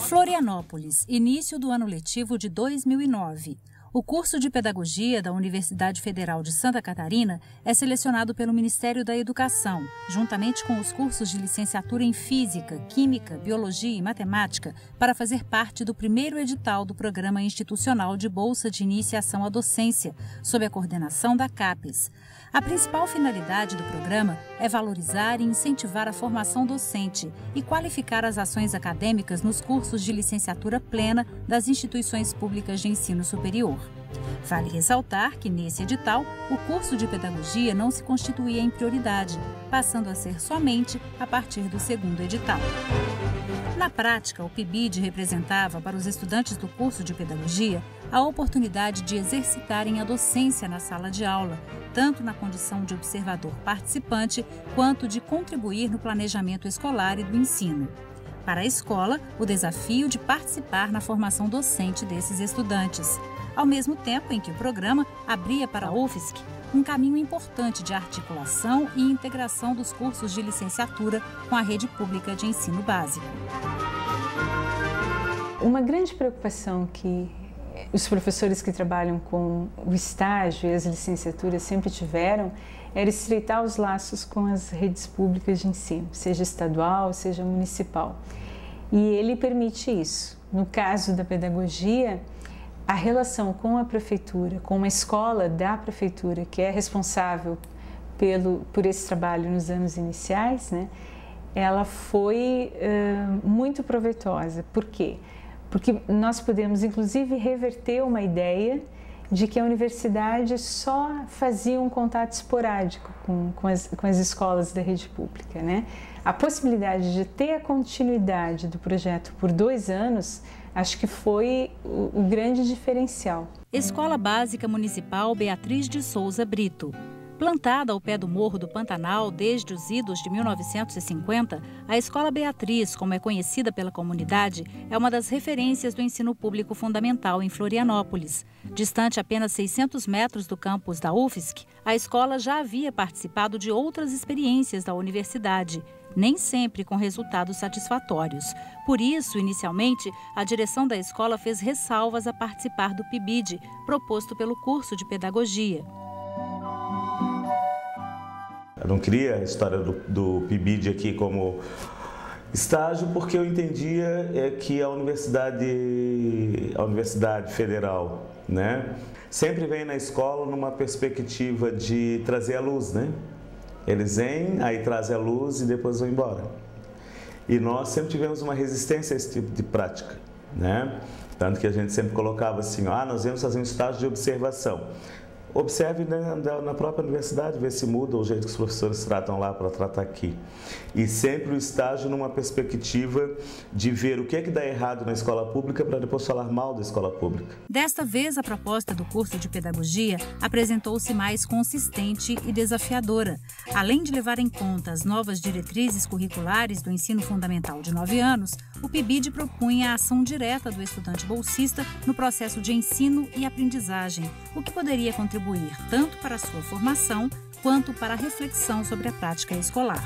Florianópolis, início do ano letivo de 2009. O curso de Pedagogia da Universidade Federal de Santa Catarina é selecionado pelo Ministério da Educação, juntamente com os cursos de licenciatura em Física, Química, Biologia e Matemática, para fazer parte do primeiro edital do Programa Institucional de Bolsa de Iniciação à Docência, sob a coordenação da CAPES. A principal finalidade do programa é valorizar e incentivar a formação docente e qualificar as ações acadêmicas nos cursos de licenciatura plena das instituições públicas de ensino superior. Vale ressaltar que, nesse edital, o curso de Pedagogia não se constituía em prioridade, passando a ser somente a partir do segundo edital. Na prática, o PIBID representava para os estudantes do curso de Pedagogia a oportunidade de exercitarem a docência na sala de aula, tanto na condição de observador participante, quanto de contribuir no planejamento escolar e do ensino. Para a escola, o desafio de participar na formação docente desses estudantes, ao mesmo tempo em que o programa abria para a UFSC um caminho importante de articulação e integração dos cursos de licenciatura com a rede pública de ensino básico. Uma grande preocupação que os professores que trabalham com o estágio e as licenciaturas sempre tiveram era estreitar os laços com as redes públicas de ensino, seja estadual, seja municipal. E ele permite isso. No caso da pedagogia, a relação com a prefeitura, com uma escola da prefeitura que é responsável por esse trabalho nos anos iniciais, né, ela foi muito proveitosa. Por quê? Porque nós podemos, inclusive, reverter uma ideia de que a universidade só fazia um contato esporádico com as escolas da rede pública, né? A possibilidade de ter a continuidade do projeto por 2 anos, acho que foi o grande diferencial. Escola Básica Municipal Beatriz de Souza Brito. Plantada ao pé do Morro do Pantanal desde os idos de 1950, a Escola Beatriz, como é conhecida pela comunidade, é uma das referências do ensino público fundamental em Florianópolis. Distante apenas 600 metros do campus da UFSC, a escola já havia participado de outras experiências da universidade, nem sempre com resultados satisfatórios. Por isso, inicialmente, a direção da escola fez ressalvas a participar do PIBID, proposto pelo curso de Pedagogia. Eu não queria a história do PIBID aqui como estágio, porque eu entendia que a Universidade Federal, né, sempre vem na escola numa perspectiva de trazer a luz, né? Eles vêm, aí trazem a luz e depois vão embora. E nós sempre tivemos uma resistência a esse tipo de prática, né? Tanto que a gente sempre colocava assim, nós vamos fazer um estágio de observação. Observe na própria universidade, ver se muda o jeito que os professores tratam lá para tratar aqui. E sempre o estágio numa perspectiva de ver o que é que dá errado na escola pública para depois falar mal da escola pública. Desta vez, a proposta do curso de Pedagogia apresentou-se mais consistente e desafiadora. Além de levar em conta as novas diretrizes curriculares do ensino fundamental de 9 anos, o PIBID propunha a ação direta do estudante bolsista no processo de ensino e aprendizagem, o que poderia contribuir tanto para a sua formação quanto para a reflexão sobre a prática escolar.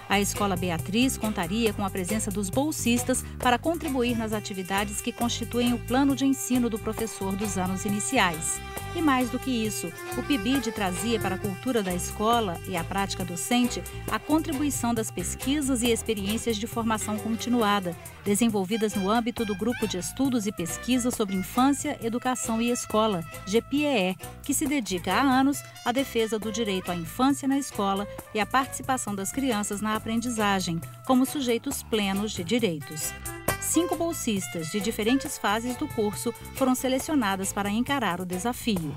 A Escola Beatriz contaria com a presença dos bolsistas para contribuir nas atividades que constituem o plano de ensino do professor dos anos iniciais. E mais do que isso, o PIBID trazia para a cultura da escola e a prática docente a contribuição das pesquisas e experiências de formação continuada, desenvolvidas no âmbito do Grupo de Estudos e Pesquisa sobre Infância, Educação e Escola, GPEE, que se dedica há anos à defesa do direito à infância na escola e à participação das crianças na aprendizagem, como sujeitos plenos de direitos. 5 bolsistas de diferentes fases do curso foram selecionadas para encarar o desafio.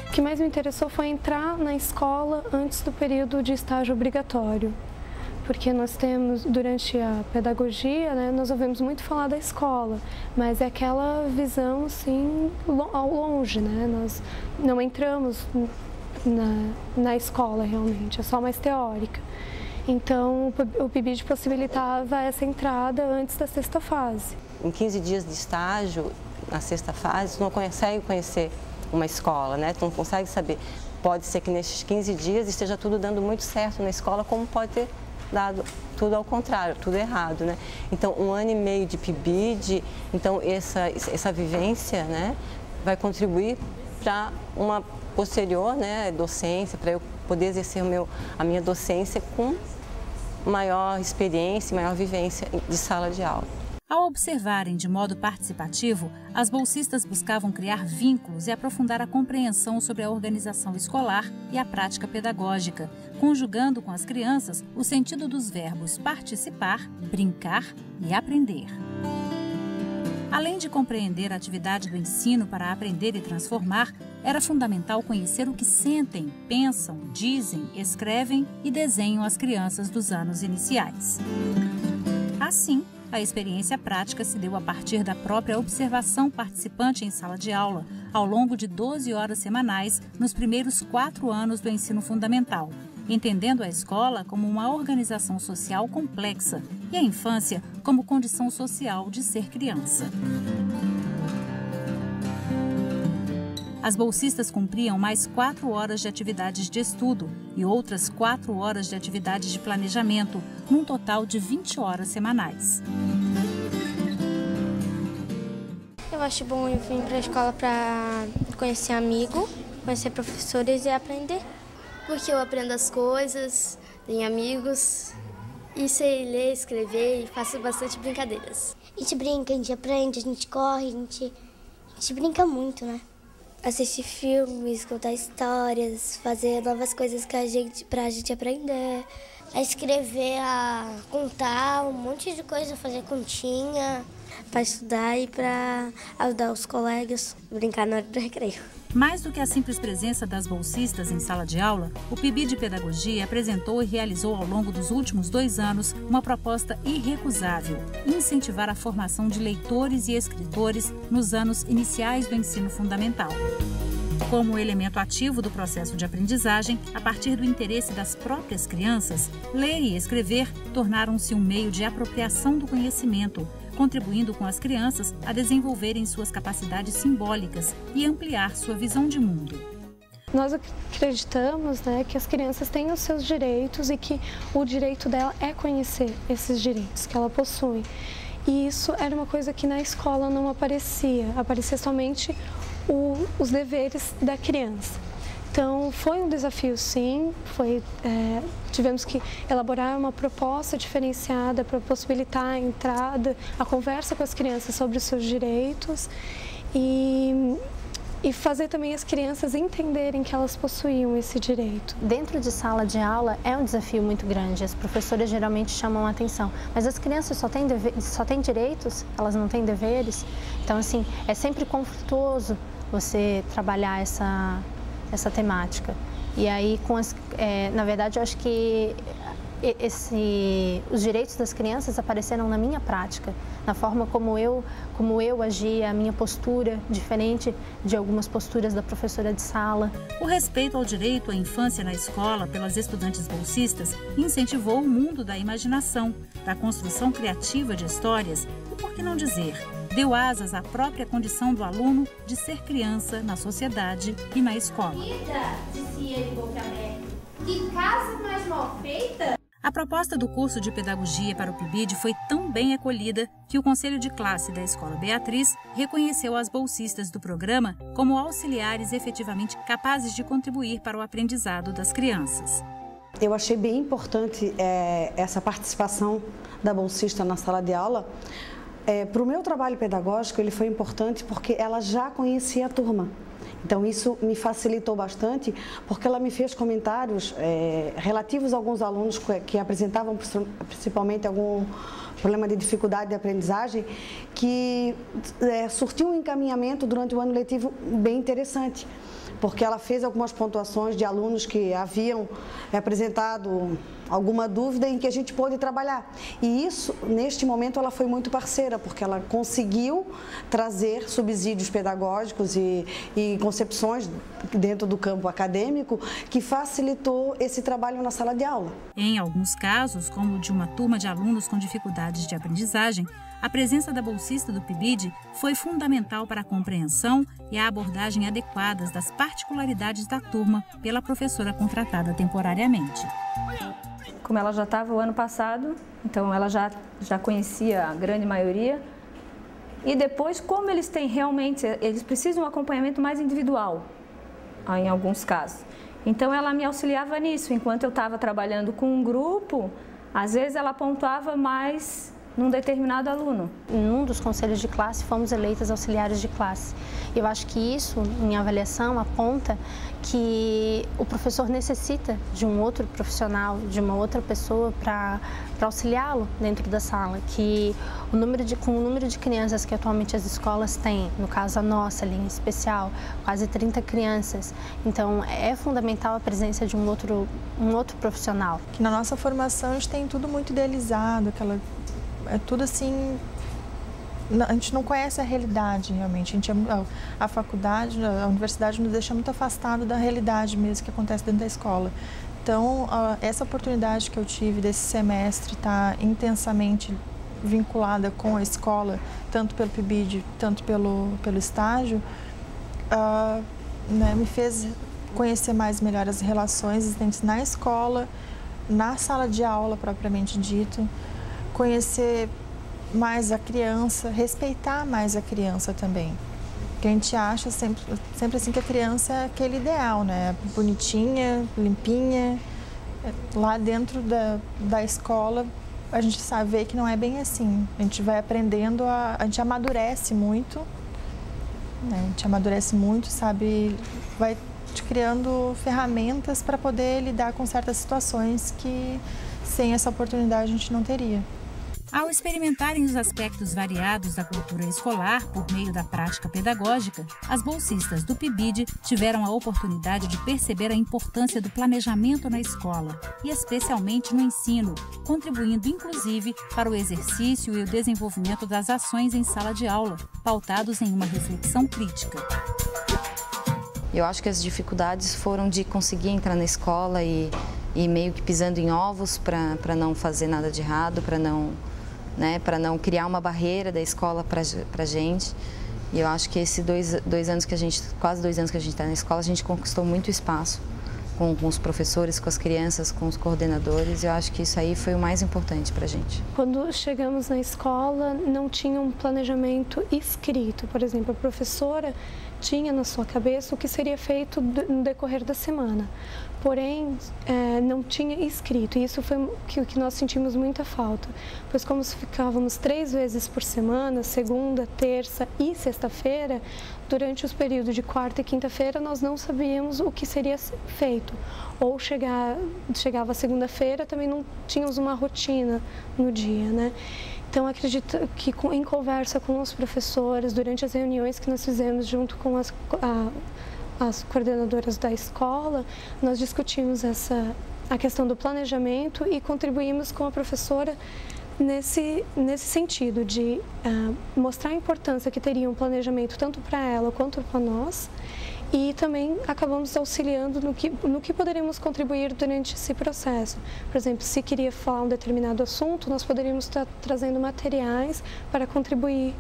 O que mais me interessou foi entrar na escola antes do período de estágio obrigatório, porque nós temos, durante a pedagogia, né, nós ouvimos muito falar da escola, mas é aquela visão, assim, ao longe, né? Nós não entramos na escola, realmente, é só mais teórica. Então, o PIBID possibilitava essa entrada antes da 6ª fase. Em 15 dias de estágio, na 6ª fase, tu não consegue conhecer uma escola, né? Tu não consegue saber. Pode ser que nesses 15 dias esteja tudo dando muito certo na escola, como pode ter dado tudo ao contrário, tudo errado, né? Então, 1 ano e meio de PIBID, então essa vivência, né, vai contribuir para uma posterior, né, docência, para eu poder exercer a minha docência com maior experiência, maior vivência de sala de aula. Ao observarem de modo participativo, as bolsistas buscavam criar vínculos e aprofundar a compreensão sobre a organização escolar e a prática pedagógica, conjugando com as crianças o sentido dos verbos participar, brincar e aprender. Além de compreender a atividade do ensino para aprender e transformar, era fundamental conhecer o que sentem, pensam, dizem, escrevem e desenham as crianças dos anos iniciais. Assim, a experiência prática se deu a partir da própria observação participante em sala de aula, ao longo de 12 horas semanais nos primeiros 4 anos do ensino fundamental, entendendo a escola como uma organização social complexa e a infância como condição social de ser criança. As bolsistas cumpriam mais 4 horas de atividades de estudo e outras 4 horas de atividades de planejamento, num total de 20 horas semanais. Eu acho bom eu vir para a escola para conhecer amigos, conhecer professores e aprender. Porque eu aprendo as coisas, tenho amigos e sei ler, escrever e faço bastante brincadeiras. A gente brinca, a gente aprende, a gente corre, a gente brinca muito, né? Assistir filmes, contar histórias, fazer novas coisas pra gente aprender. A escrever, a contar, um monte de coisa, fazer continha, para estudar e para ajudar os colegas, brincar na hora do recreio. Mais do que a simples presença das bolsistas em sala de aula, o PIBID de Pedagogia apresentou e realizou ao longo dos últimos 2 anos uma proposta irrecusável: incentivar a formação de leitores e escritores nos anos iniciais do ensino fundamental. Como elemento ativo do processo de aprendizagem, a partir do interesse das próprias crianças, ler e escrever tornaram-se um meio de apropriação do conhecimento, contribuindo com as crianças a desenvolverem suas capacidades simbólicas e ampliar sua visão de mundo. Nós acreditamos, né, que as crianças têm os seus direitos e que o direito dela é conhecer esses direitos que ela possui. E isso era uma coisa que na escola não aparecia somente os deveres da criança. Então, foi um desafio, sim, tivemos que elaborar uma proposta diferenciada para possibilitar a entrada, a conversa com as crianças sobre os seus direitos e fazer também as crianças entenderem que elas possuíam esse direito. Dentro de sala de aula é um desafio muito grande, as professoras geralmente chamam a atenção, mas as crianças só têm direitos, elas não têm deveres, então assim, é sempre conflituoso você trabalhar essa temática. E aí, na verdade, eu acho que os direitos das crianças apareceram na minha prática, na forma como eu agia, a minha postura, diferente de algumas posturas da professora de sala. O respeito ao direito à infância na escola pelas estudantes bolsistas incentivou o mundo da imaginação, da construção criativa de histórias e, por que não dizer, deu asas à própria condição do aluno de ser criança na sociedade e na escola. Dizia ele boca aberta. Que casa mais mal feita! A proposta do curso de Pedagogia para o PIBID foi tão bem acolhida que o Conselho de Classe da Escola Beatriz reconheceu as bolsistas do programa como auxiliares efetivamente capazes de contribuir para o aprendizado das crianças. Eu achei bem importante essa participação da bolsista na sala de aula. Para o meu trabalho pedagógico, ele foi importante porque ela já conhecia a turma. Então, isso me facilitou bastante, porque ela me fez comentários relativos a alguns alunos que apresentavam principalmente algum problema de dificuldade de aprendizagem, que surtiu um encaminhamento durante o ano letivo bem interessante, porque ela fez algumas pontuações de alunos que haviam apresentado alguma dúvida em que a gente pôde trabalhar. E isso, neste momento, ela foi muito parceira, porque ela conseguiu trazer subsídios pedagógicos e concepções dentro do campo acadêmico que facilitou esse trabalho na sala de aula. Em alguns casos, como o de uma turma de alunos com dificuldades de aprendizagem, A presença da bolsista do PIBID foi fundamental para a compreensão e a abordagem adequadas das particularidades da turma pela professora contratada temporariamente. Como ela já estava o ano passado, então ela já conhecia a grande maioria. E depois, como eles precisam de um acompanhamento mais individual, em alguns casos. Então ela me auxiliava nisso, enquanto eu estava trabalhando com um grupo, às vezes ela pontuava mais num determinado aluno. Em um dos conselhos de classe, fomos eleitas auxiliares de classe. Eu acho que isso, em avaliação, aponta que o professor necessita de um outro profissional, de uma outra pessoa para auxiliá-lo dentro da sala, que com o número de crianças que atualmente as escolas têm, no caso a nossa ali em especial, quase 30 crianças, então é fundamental a presença de um outro profissional. Que na nossa formação a gente tem tudo muito idealizado, é tudo assim, a gente não conhece a realidade realmente, a faculdade, a universidade nos deixa muito afastado da realidade mesmo que acontece dentro da escola. Então, essa oportunidade que eu tive desse semestre estar intensamente vinculada com a escola, tanto pelo PIBID, tanto pelo estágio, me fez conhecer melhor as relações existentes na escola, na sala de aula propriamente dito, conhecer mais a criança, respeitar mais a criança também. Porque a gente acha sempre assim que a criança é aquele ideal, né? Bonitinha, limpinha. Lá dentro da escola, a gente sabe ver que não é bem assim. A gente vai aprendendo, a gente amadurece muito, né? A gente amadurece muito, sabe? Vai criando ferramentas para poder lidar com certas situações que sem essa oportunidade a gente não teria. Ao experimentarem os aspectos variados da cultura escolar por meio da prática pedagógica, as bolsistas do PIBID tiveram a oportunidade de perceber a importância do planejamento na escola e especialmente no ensino, contribuindo inclusive para o exercício e o desenvolvimento das ações em sala de aula, pautados em uma reflexão crítica. Eu acho que as dificuldades foram de conseguir entrar na escola e meio que pisando em ovos para não fazer nada de errado, para não criar uma barreira da escola para a gente. E eu acho que esses quase 2 anos que a gente está na escola, a gente conquistou muito espaço com os professores, com as crianças, com os coordenadores. Eu acho que isso aí foi o mais importante para a gente. Quando chegamos na escola, não tinha um planejamento escrito. Por exemplo, a professora tinha na sua cabeça o que seria feito no decorrer da semana. Porém, não tinha escrito, e isso foi o que nós sentimos muita falta, pois como ficávamos 3 vezes por semana, segunda, terça e sexta-feira, durante os períodos de quarta e quinta-feira nós não sabíamos o que seria feito, ou chegava segunda-feira, também não tínhamos uma rotina no dia, né? Então, acredito que em conversa com os professores, durante as reuniões que nós fizemos junto com as coordenadoras da escola, nós discutimos a questão do planejamento e contribuímos com a professora nesse sentido de mostrar a importância que teria um planejamento tanto para ela quanto para nós, e também acabamos auxiliando no que poderíamos contribuir durante esse processo. Por exemplo, se queria falar um determinado assunto, nós poderíamos estar trazendo materiais para contribuir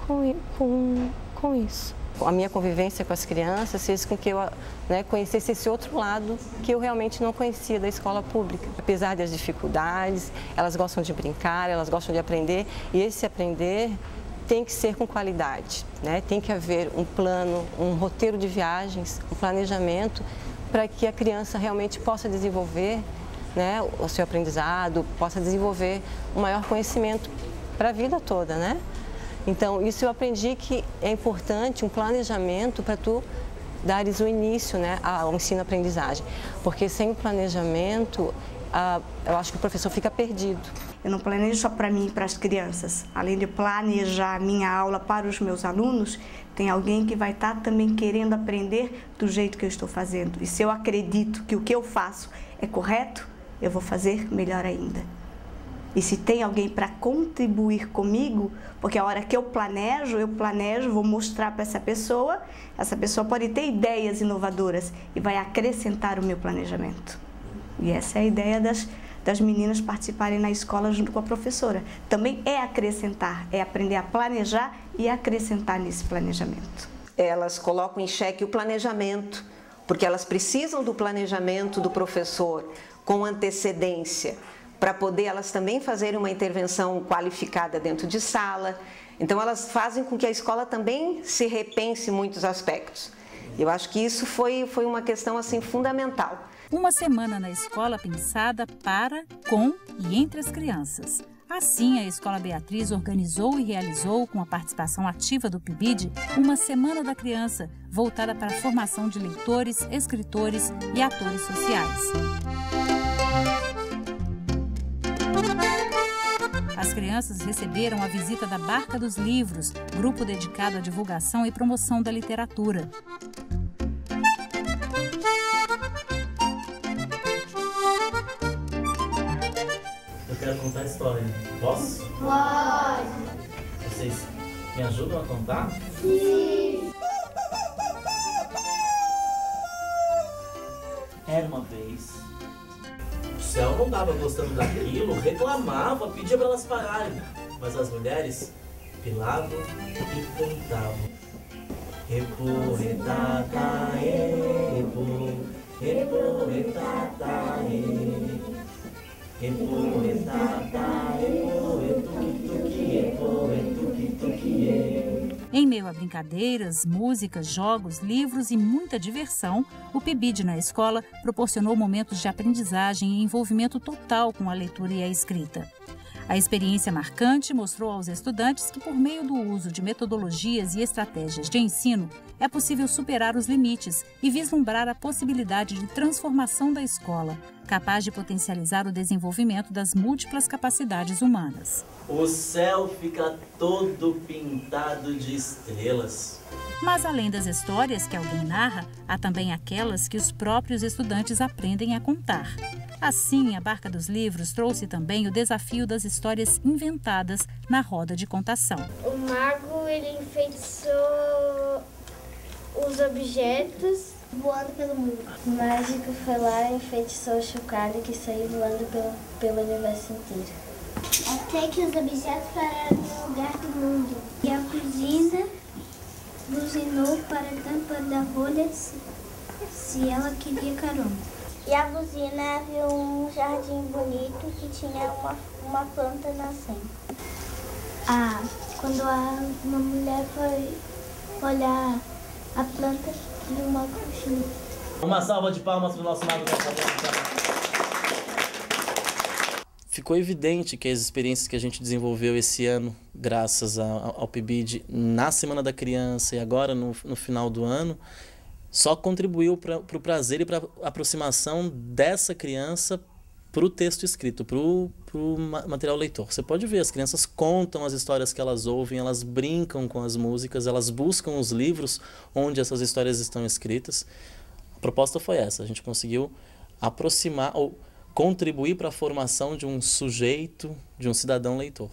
com isso. A minha convivência com as crianças fez com que eu conhecesse esse outro lado que eu realmente não conhecia da escola pública. Apesar das dificuldades, elas gostam de brincar, elas gostam de aprender, e esse aprender tem que ser com qualidade, né? Tem que haver um plano, um roteiro de viagens, um planejamento para que a criança realmente possa desenvolver, né, o seu aprendizado, possa desenvolver um maior conhecimento para a vida toda, né? Então, isso eu aprendi que é importante um planejamento para tu dares o início, né, ao ensino-aprendizagem. Porque sem o planejamento, eu acho que o professor fica perdido. Eu não planejo só para mim e para as crianças. Além de planejar a minha aula para os meus alunos, tem alguém que vai estar também querendo aprender do jeito que eu estou fazendo. E se eu acredito que o que eu faço é correto, eu vou fazer melhor ainda. E se tem alguém para contribuir comigo, porque a hora que eu planejo, vou mostrar para essa pessoa pode ter ideias inovadoras e vai acrescentar o meu planejamento. E essa é a ideia das meninas participarem na escola junto com a professora. Também é acrescentar, é aprender a planejar e acrescentar nesse planejamento. Elas colocam em xeque o planejamento, porque elas precisam do planejamento do professor com antecedência, para poder elas também fazerem uma intervenção qualificada dentro de sala. Então elas fazem com que a escola também se repense em muitos aspectos. Eu acho que isso foi uma questão assim fundamental. Uma semana na escola pensada para, com e entre as crianças. Assim, a Escola Beatriz organizou e realizou, com a participação ativa do PIBID, uma Semana da Criança, voltada para a formação de leitores, escritores e atores sociais. As crianças receberam a visita da Barca dos Livros, grupo dedicado à divulgação e promoção da literatura. Eu quero contar a história. Posso? Pode. Vocês me ajudam a contar? Sim. Era uma vez. O céu não estava gostando daquilo, reclamava, pedia para elas pararem. Mas as mulheres pilavam e cantavam. Epo, retata, epo, epo, retata, epo. Em meio a brincadeiras, músicas, jogos, livros e muita diversão, o PIBID na escola proporcionou momentos de aprendizagem e envolvimento total com a leitura e a escrita. A experiência marcante mostrou aos estudantes que, por meio do uso de metodologias e estratégias de ensino, é possível superar os limites e vislumbrar a possibilidade de transformação da escola, capaz de potencializar o desenvolvimento das múltiplas capacidades humanas. O céu fica todo pintado de estrelas. Mas além das histórias que alguém narra, há também aquelas que os próprios estudantes aprendem a contar. Assim, a Barca dos Livros trouxe também o desafio das histórias inventadas na roda de contação. O mago, ele enfeitiçou os objetos voando pelo mundo. O mágico foi lá e enfeitiçou o chocalho que saiu voando pelo universo inteiro. Até que os objetos pararam no lugar do mundo. E a cozinha buzinou para a tampa da rolha se ela queria carona. E a buzina viu um jardim bonito que tinha uma planta nascendo. Quando uma mulher foi olhar a planta, viu uma coxinha. Uma salva de palmas para o nosso mago da Ficou evidente que as experiências que a gente desenvolveu esse ano, graças ao PIBID, na Semana da Criança e agora no final do ano, só contribuiu para o prazer e para a aproximação dessa criança para o texto escrito, para o material leitor. Você pode ver, as crianças contam as histórias que elas ouvem, elas brincam com as músicas, elas buscam os livros onde essas histórias estão escritas. A proposta foi essa, a gente conseguiu aproximar ou contribuir para a formação de um sujeito, de um cidadão leitor.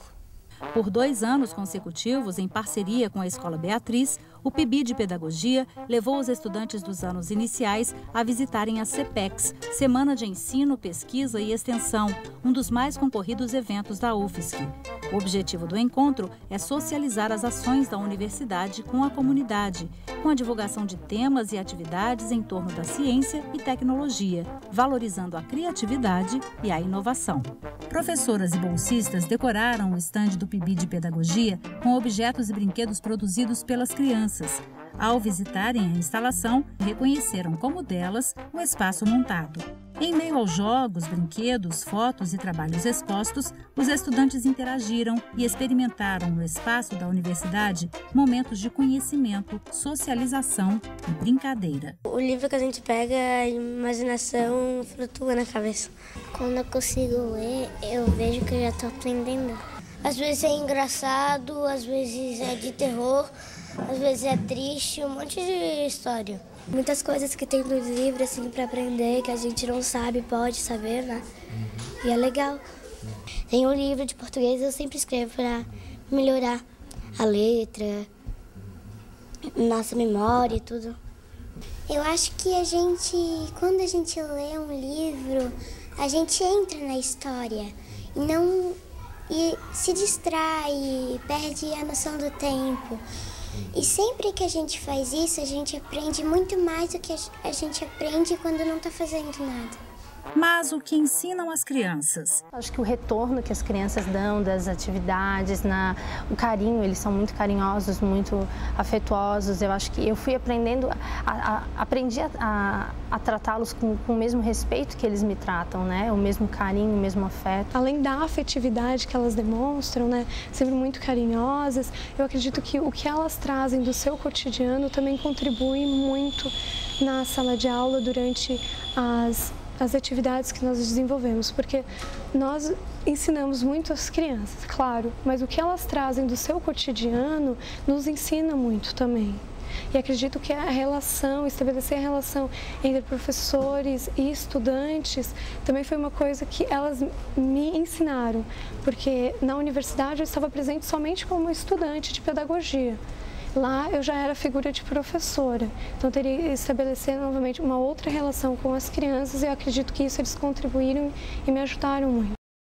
Por 2 anos consecutivos, em parceria com a Escola Beatriz, o PIBID de Pedagogia levou os estudantes dos anos iniciais a visitarem a CEPEX, Semana de Ensino, Pesquisa e Extensão, um dos mais concorridos eventos da UFSC. O objetivo do encontro é socializar as ações da universidade com a comunidade, com a divulgação de temas e atividades em torno da ciência e tecnologia, valorizando a criatividade e a inovação. Professoras e bolsistas decoraram o estande do PIBID de Pedagogia com objetos e brinquedos produzidos pelas crianças. Ao visitarem a instalação, reconheceram como delas o espaço montado. Em meio aos jogos, brinquedos, fotos e trabalhos expostos, os estudantes interagiram e experimentaram no espaço da universidade momentos de conhecimento, socialização e brincadeira. O livro que a gente pega, a imaginação flutua na cabeça. Quando eu consigo ler, eu vejo que eu já estou aprendendo. Às vezes é engraçado, às vezes é de terror, às vezes é triste, um monte de história. Muitas coisas que tem no livro assim para aprender, que a gente não sabe, pode saber, né? E é legal. Tem um livro de português, eu sempre escrevo para melhorar a letra, nossa memória e tudo. Eu acho que quando a gente lê um livro, a gente entra na história e se distrai, perde a noção do tempo. E sempre que a gente faz isso, a gente aprende muito mais do que a gente aprende quando não está fazendo nada. Mas o que ensinam as crianças? Acho que o retorno que as crianças dão das atividades, o carinho, eles são muito carinhosos, muito afetuosos. Eu acho que eu fui aprendendo, aprendi a tratá-los com o mesmo respeito que eles me tratam, né? O mesmo carinho, o mesmo afeto. Além da afetividade que elas demonstram, né? Sempre muito carinhosas, eu acredito que o que elas trazem do seu cotidiano também contribui muito na sala de aula durante as atividades que nós desenvolvemos, porque nós ensinamos muito as crianças, claro, mas o que elas trazem do seu cotidiano nos ensina muito também. E acredito que estabelecer a relação entre professores e estudantes também foi uma coisa que elas me ensinaram, porque na universidade eu estava presente somente como estudante de pedagogia. Lá eu já era figura de professora, então teria que estabelecer novamente uma outra relação com as crianças e eu acredito que isso eles contribuíram e me ajudaram muito.